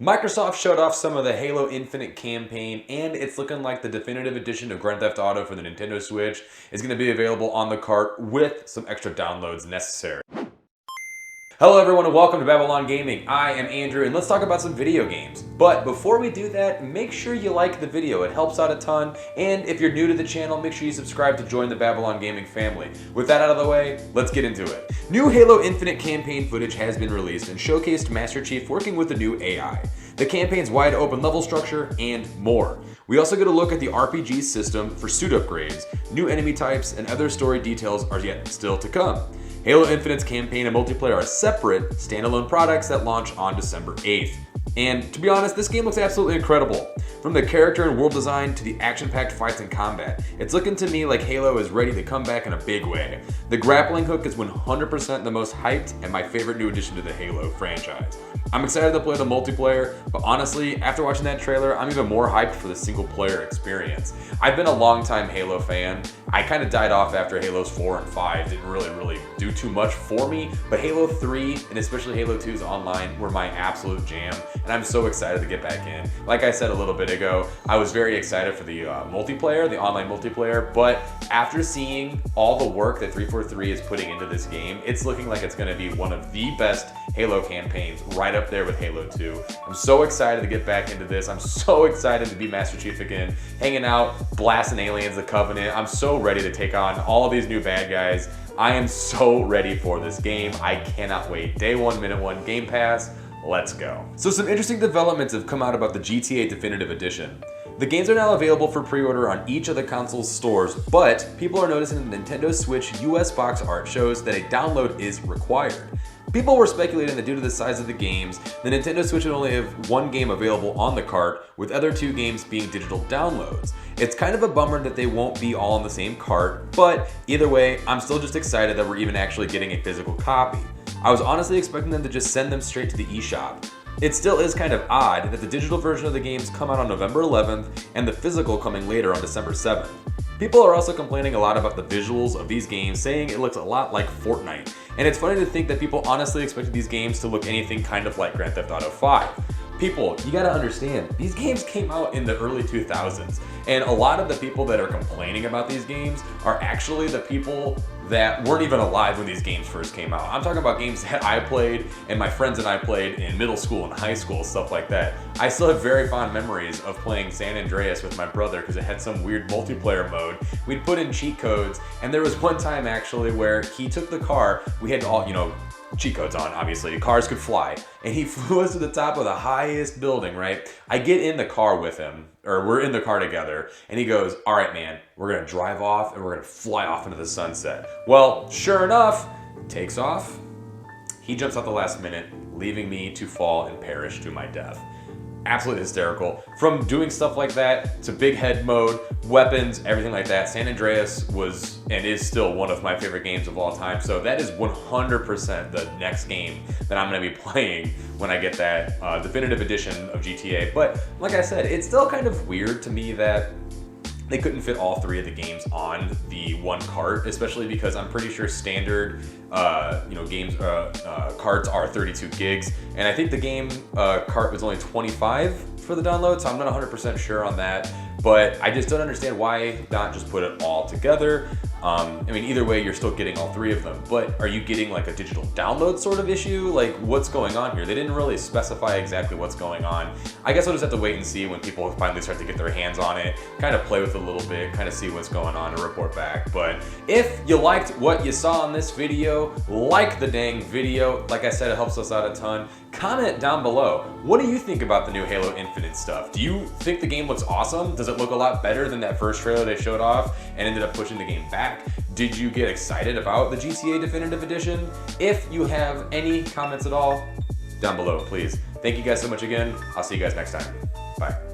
Microsoft showed off some of the Halo Infinite campaign, and it's looking like the definitive edition of Grand Theft Auto for the Nintendo Switch is going to be available on the cart with some extra downloads necessary. Hello everyone and welcome to BabbleOnGaming. I am Andrew and let's talk about some video games. But before we do that, make sure you like the video. It helps out a ton. And if you're new to the channel, make sure you subscribe to join the BabbleOnGaming family. With that out of the way, let's get into it. New Halo Infinite campaign footage has been released and showcased Master Chief working with the new AI, the campaign's wide open level structure, and more. We also get a look at the RPG system for suit upgrades, new enemy types, and other story details are yet still to come. Halo Infinite's campaign and multiplayer are separate, standalone products that launch on December 8th. And to be honest, this game looks absolutely incredible. From the character and world design to the action-packed fights and combat, it's looking to me like Halo is ready to come back in a big way. The grappling hook is 100% the most hyped and my favorite new addition to the Halo franchise. I'm excited to play the multiplayer, but honestly, after watching that trailer, I'm even more hyped for the single-player experience. I've been a long-time Halo fan. I kind of died off after Halos 4 and 5 didn't really do too much for me, but Halo 3 and especially Halo 2's online were my absolute jam, and I'm so excited to get back in. Like I said a little bit ago, I was very excited for the multiplayer, the online multiplayer, but after seeing all the work that 343 is putting into this game, it's looking like it's going to be one of the best Halo campaigns, right up there with Halo 2. I'm so excited to get back into this. I'm so excited to be Master Chief again, hanging out, blasting aliens, the Covenant. I'm so ready to take on all of these new bad guys. I am so ready for this game. I cannot wait. Day one, minute one, Game Pass. Let's go. So some interesting developments have come out about the GTA Definitive Edition. The games are now available for pre-order on each of the console's stores, but people are noticing the Nintendo Switch US box art shows that a download is required. People were speculating that due to the size of the games, the Nintendo Switch would only have one game available on the cart, with other two games being digital downloads. It's kind of a bummer that they won't be all in the same cart, but either way, I'm still just excited that we're even actually getting a physical copy. I was honestly expecting them to just send them straight to the eShop. It still is kind of odd that the digital version of the games come out on November 11th and the physical coming later on December 7th. People are also complaining a lot about the visuals of these games, saying it looks a lot like Fortnite. And it's funny to think that people honestly expected these games to look anything kind of like Grand Theft Auto 5. People, you gotta understand, these games came out in the early 2000s, and a lot of the people that are complaining about these games are actually the people that weren't even alive when these games first came out. I'm talking about games that I played and my friends and I played in middle school and high school, stuff like that. I still have very fond memories of playing San Andreas with my brother because it had some weird multiplayer mode. We'd put in cheat codes, and there was one time actually where he took the car, we had all, cheat codes on, obviously. Cars could fly. And he flew us to the top of the highest building, right? I get in the car with him, or we're in the car together, and he goes, all right, man, we're gonna drive off and we're gonna fly off into the sunset. Well, sure enough, takes off. He jumps out the last minute, leaving me to fall and perish to my death. Absolutely hysterical. From doing stuff like that to big head mode, weapons, everything like that, San Andreas was and is still one of my favorite games of all time. So that is 100% the next game that I'm gonna be playing when I get that definitive edition of GTA. But like I said, it's still kind of weird to me that they couldn't fit all three of the games on the one cart, especially because I'm pretty sure standard carts are 32 gigs, and I think the game cart was only 25 for the download, so I'm not 100% sure on that. But I just don't understand why not just put it all together. I mean, either way, you're still getting all three of them, but are you getting like a digital download sort of issue? Like, what's going on here? They didn't really specify exactly what's going on. I guess I'll just have to wait and see when people finally start to get their hands on it, kind of play with it a little bit, kind of see what's going on and report back. But if you liked what you saw in this video, like the dang video. Like I said, it helps us out a ton. Comment down below. What do you think about the new Halo Infinite stuff? Do you think the game looks awesome? Does it look a lot better than that first trailer they showed off and ended up pushing the game back? Did you get excited about the GTA Definitive Edition? If you have any comments at all, down below, please. Thank you guys so much again. I'll see you guys next time. Bye.